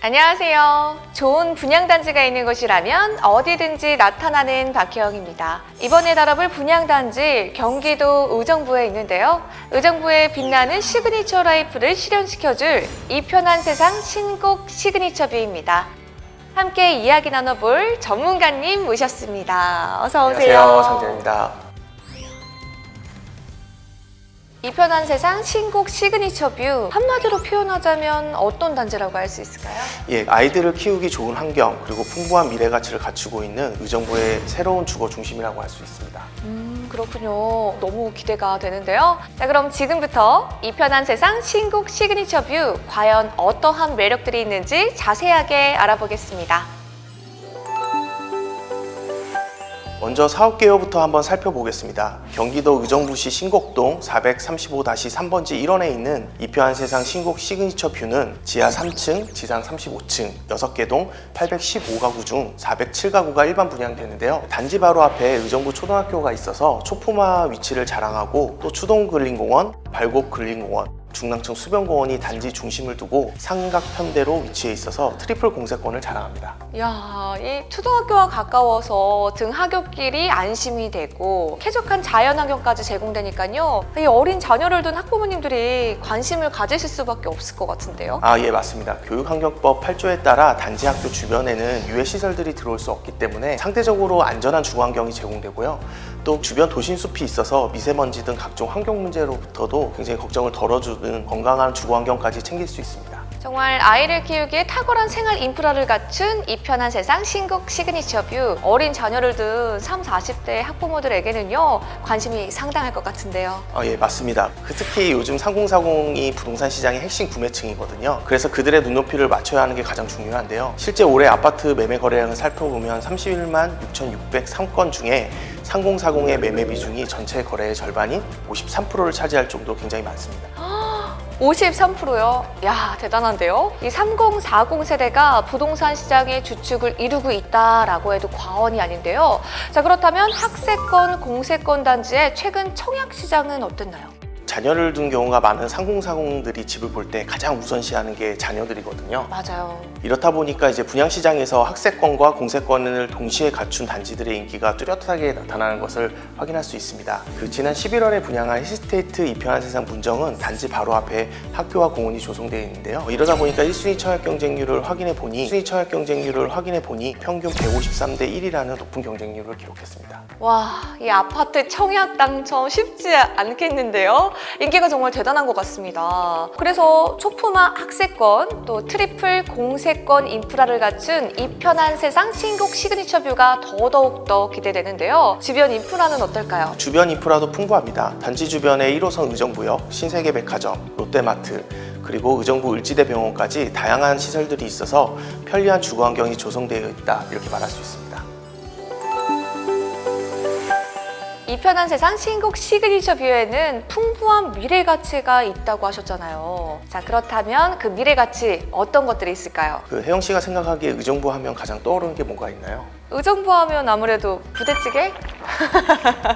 안녕하세요. 좋은 분양단지가 있는 곳이라면 어디든지 나타나는 박혜영입니다. 이번에 다뤄볼 분양단지 경기도 의정부에 있는데요. 의정부의 빛나는 시그니처 라이프를 실현시켜줄 이 편한 세상 신곡 시그니처 뷰입니다. 함께 이야기 나눠볼 전문가님 모셨습니다. 어서 오세요. 안녕하세요. 장재입니다. 이 편한 세상 신곡 시그니처 뷰, 한마디로 표현하자면 어떤 단지라고 할 수 있을까요? 예, 아이들을 키우기 좋은 환경 그리고 풍부한 미래 가치를 갖추고 있는 의정부의 새로운 주거 중심이라고 할 수 있습니다. 그렇군요. 너무 기대가 되는데요. 자, 그럼 지금부터 이 편한 세상 신곡 시그니처 뷰, 과연 어떠한 매력들이 있는지 자세하게 알아보겠습니다. 먼저 사업 개요부터 한번 살펴보겠습니다. 경기도 의정부시 신곡동 435-3번지 1원에 있는 이 편한 세상 신곡 시그니처 뷰는 지하 3층, 지상 35층, 6개 동 815가구 중 407가구가 일반 분양되는데요. 단지 바로 앞에 의정부 초등학교가 있어서 초품화 위치를 자랑하고 또 추동 근린공원, 발곡 근린공원, 중랑천 수변공원이 단지 중심을 두고 삼각편대로 위치해 있어서 트리플 공세권을 자랑합니다. 이야, 이 초등학교와 가까워서 등하굣길이 안심이 되고 쾌적한 자연환경까지 제공되니까요. 이 어린 자녀를 둔 학부모님들이 관심을 가지실 수밖에 없을 것 같은데요. 예, 맞습니다. 교육환경법 8조에 따라 단지 학교 주변에는 유해시설들이 들어올 수 없기 때문에 상대적으로 안전한 주거환경이 제공되고요. 또 주변 도심숲이 있어서 미세먼지 등 각종 환경 문제로부터도 굉장히 걱정을 덜어주는 건강한 주거환경까지 챙길 수 있습니다. 정말 아이를 키우기에 탁월한 생활 인프라를 갖춘 이 편한 세상 신곡 시그니처 뷰, 어린 자녀를 둔 30, 40대 학부모들에게는요 관심이 상당할 것 같은데요. 예, 맞습니다. 특히 요즘 3040이 부동산 시장의 핵심 구매층이거든요. 그래서 그들의 눈높이를 맞춰야 하는 게 가장 중요한데요. 실제 올해 아파트 매매 거래량을 살펴보면 31만 6,603건 중에 3040의 매매 비중이 전체 거래의 절반인 53%를 차지할 정도로 굉장히 많습니다. 53%요? 야, 대단한데요? 이 3040 세대가 부동산 시장의 주축을 이루고 있다라고 해도 과언이 아닌데요. 자, 그렇다면 학세권, 공세권 단지의 최근 청약 시장은 어땠나요? 자녀를 둔 경우가 많은 3040들이 집을 볼 때 가장 우선시하는 게 자녀들이거든요. 맞아요. 이렇다 보니까 이제 분양시장에서 학세권과 공세권을 동시에 갖춘 단지들의 인기가 뚜렷하게 나타나는 것을 확인할 수 있습니다. 지난 11월에 분양한 힐스테이트 이 편한 세상 문정은 단지 바로 앞에 학교와 공원이 조성되어 있는데요. 이러다 보니까 1순위 청약 경쟁률을 확인해 보니 평균 153대 1이라는 높은 경쟁률을 기록했습니다. 와, 이 아파트 청약 당첨 쉽지 않겠는데요? 인기가 정말 대단한 것 같습니다. 그래서 초품화 학세권, 또 트리플 공세권 인프라를 갖춘 이 편한 세상 신곡 시그니처 뷰가 더더욱 기대되는데요. 주변 인프라는 어떨까요? 주변 인프라도 풍부합니다. 단지 주변에 1호선 의정부역, 신세계백화점, 롯데마트, 그리고 의정부 을지대병원까지 다양한 시설들이 있어서 편리한 주거 환경이 조성되어 있다, 이렇게 말할 수 있습니다. 이 편한 세상 신곡 시그니처 뷰에는 풍부한 미래 가치가 있다고 하셨잖아요. 자, 그렇다면 그 미래 가치 어떤 것들이 있을까요? 혜영 씨가 생각하기에 의정부 하면 가장 떠오르는 게 뭐가 있나요? 의정부 하면 아무래도 부대찌개?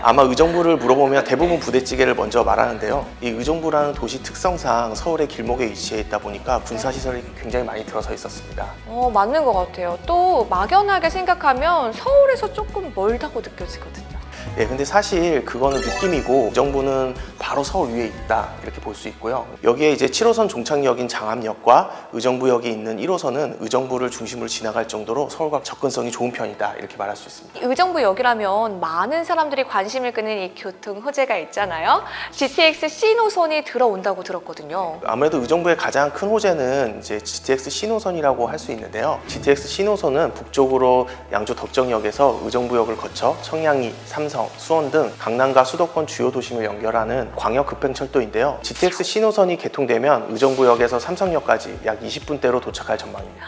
아마 의정부를 물어보면 대부분 부대찌개를 먼저 말하는데요. 이 의정부라는 도시 특성상 서울의 길목에 위치해 있다 보니까 군사시설이 굉장히 많이 들어서 있었습니다. 맞는 것 같아요. 또 막연하게 생각하면 서울에서 조금 멀다고 느껴지거든요. 예, 근데 사실 그거는 느낌이고 의정부는 바로 서울 위에 있다, 이렇게 볼 수 있고요. 여기에 이제 7호선 종착역인 장암역과 의정부역이 있는 1호선은 의정부를 중심으로 지나갈 정도로 서울과 접근성이 좋은 편이다, 이렇게 말할 수 있습니다. 의정부역이라면 많은 사람들이 관심을 끄는 이 교통 호재가 있잖아요. GTX C노선이 들어온다고 들었거든요. 아무래도 의정부의 가장 큰 호재는 이제 GTX C노선이라고 할 수 있는데요. GTX C노선은 북쪽으로 양주 덕정역에서 의정부역을 거쳐 청량리, 삼성, 수원 등 강남과 수도권 주요 도심을 연결하는 광역 급행철도인데요. GTX C노선이 개통되면 의정부역에서 삼성역까지 약 20분대로 도착할 전망입니다.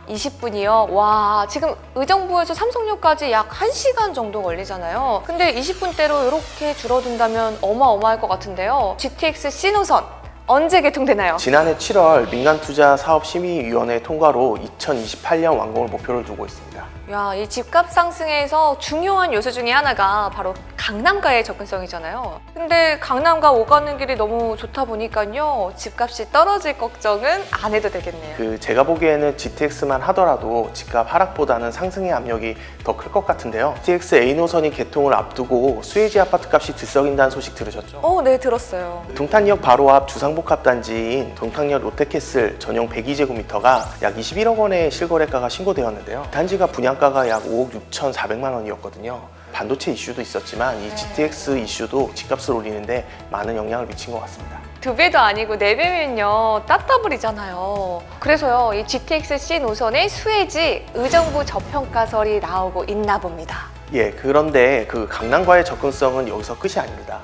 20분이요? 와, 지금 의정부에서 삼성역까지 약 1시간 정도 걸리잖아요. 근데 20분대로 이렇게 줄어든다면 어마어마할 것 같은데요. GTX C노선 언제 개통되나요? 지난해 7월 민간투자사업심의위원회 통과로 2028년 완공을 목표로 두고 있습니다. 야, 이 집값 상승에서 중요한 요소 중에 하나가 바로 강남가의 접근성이잖아요. 근데 강남가 오가는 길이 너무 좋다 보니까요. 집값이 떨어질 걱정은 안 해도 되겠네요. 제가 보기에는 GTX만 하더라도 집값 하락보다는 상승의 압력이 더 클 것 같은데요. GTX A 노선이 개통을 앞두고 수혜지 아파트 값이 들썩인다는 소식 들으셨죠? 네, 들었어요. 동탄역 바로 앞 주상복합 단지인 동탄역 롯데캐슬 전용 102제곱미터가 약 21억 원의 실거래가가 신고되었는데요. 단지가 분양가가 약 5억 6,400만 원이었거든요. 반도체 이슈도 있었지만 이 GTX 이슈도 집값을 올리는데 많은 영향을 미친 것 같습니다. 2배도 아니고 4배면요 따따블이잖아요. 그래서요 이 GTX-C 노선의 수혜지 의정부 저평가설이 나오고 있나 봅니다. 예, 그런데 그 강남과의 접근성은 여기서 끝이 아닙니다.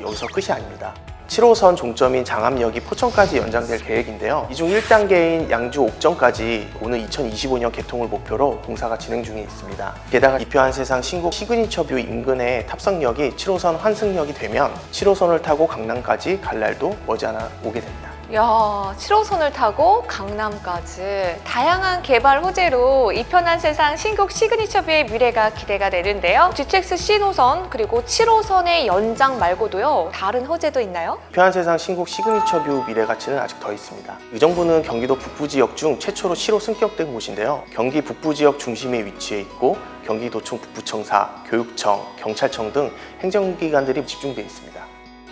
7호선 종점인 장암역이 포천까지 연장될 계획인데요. 이 중 1단계인 양주 옥정까지 오는 2025년 개통을 목표로 공사가 진행 중에 있습니다. 게다가 이표한 세상 신곡 시그니처 뷰 인근의 탑승역이 7호선 환승역이 되면 7호선을 타고 강남까지 갈 날도 머지않아 오게 됩니다. 야, 7호선을 타고 강남까지 다양한 개발 호재로 이 편한 세상 신곡 시그니처뷰의 미래가 기대가 되는데요. GTX-C 노선 그리고 7호선의 연장 말고도요 다른 호재도 있나요? 편한 세상 신곡 시그니처 뷰 미래 가치는 아직 더 있습니다. 의정부는 경기도 북부 지역 중 최초로 시로 승격된 곳인데요. 경기 북부 지역 중심에 위치해 있고 경기도청 북부청사, 교육청, 경찰청 등 행정기관들이 집중되어 있습니다.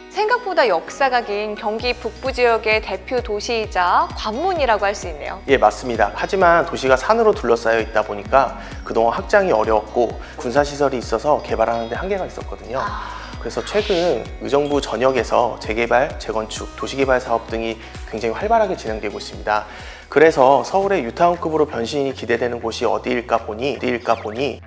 생각보다 역사가 긴 경기 북부 지역의 대표 도시이자 관문이라고 할 수 있네요. 예, 맞습니다. 하지만 도시가 산으로 둘러싸여 있다 보니까 그동안 확장이 어려웠고 군사시설이 있어서 개발하는 데 한계가 있었거든요. 그래서 최근 의정부 전역에서 재개발, 재건축, 도시개발 사업 등이 굉장히 활발하게 진행되고 있습니다. 그래서 서울의 뉴타운급으로 변신이 기대되는 곳이 어디일까 보니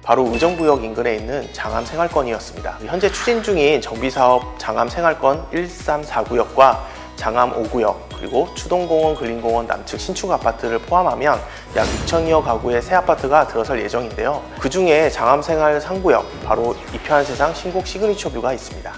바로 의정부역 인근에 있는 장암생활권이었습니다. 현재 추진 중인 정비사업 장암생활권 1349역과 장암 5구역 그리고 추동공원, 근린공원 남측 신축 아파트를 포함하면 약 6천여 가구의 새 아파트가 들어설 예정인데요. 그 중에 장암생활 3구역 바로 이표한 세상 신곡 시그니처 뷰가 있습니다.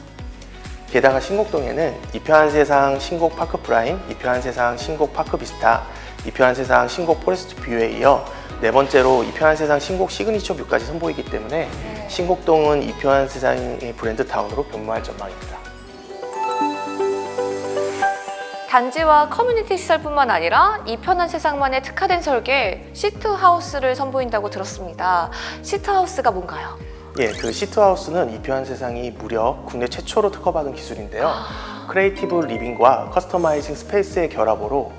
게다가 신곡동에는 이표한 세상 신곡 파크 프라임, 이표한 세상 신곡 파크 비스타, 이표한 세상 신곡 포레스트 뷰에 이어 네 번째로 이표한 세상 신곡 시그니처 뷰까지 선보이기 때문에 신곡동은 이표한 세상의 브랜드 타운으로 변모할 전망입니다. 단지와 커뮤니티 시설뿐만 아니라 이 편한 세상만의 특화된 설계 시트하우스를 선보인다고 들었습니다. 시트하우스가 뭔가요? 예, 그 시트하우스는 이표한 세상이 무려 국내 최초로 특허받은 기술인데요. 크리에이티브 리빙과 커스터마이징 스페이스의 결합으로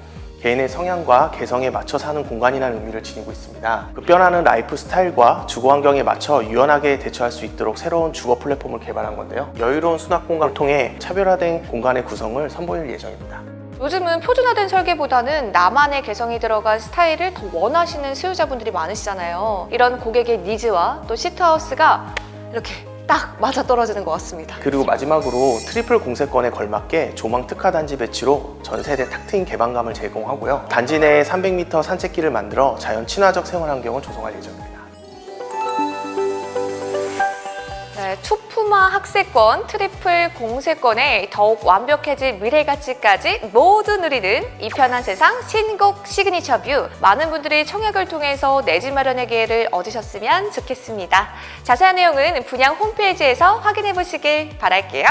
개인의 성향과 개성에 맞춰 사는 공간이라는 의미를 지니고 있습니다. 급변하는 라이프 스타일과 주거 환경에 맞춰 유연하게 대처할 수 있도록 새로운 주거 플랫폼을 개발한 건데요. 여유로운 수납 공간을 통해 차별화된 공간의 구성을 선보일 예정입니다. 요즘은 표준화된 설계보다는 나만의 개성이 들어간 스타일을 더 원하시는 수요자분들이 많으시잖아요. 이런 고객의 니즈와 또 시트하우스가 이렇게 딱 맞아떨어지는 것 같습니다. 그리고 마지막으로 트리플 공세권에 걸맞게 조망 특화 단지 배치로 전 세대 탁 트인 개방감을 제공하고요. 단지 내에 300m 산책길을 만들어 자연 친화적 생활 환경을 조성할 예정입니다. 네, 투푸마 학세권, 트리플 공세권에 더욱 완벽해질 미래가치까지 모두 누리는 이 편한 세상 신곡 시그니처 뷰. 많은 분들이 청약을 통해서 내 집 마련의 기회를 얻으셨으면 좋겠습니다. 자세한 내용은 분양 홈페이지에서 확인해 보시길 바랄게요.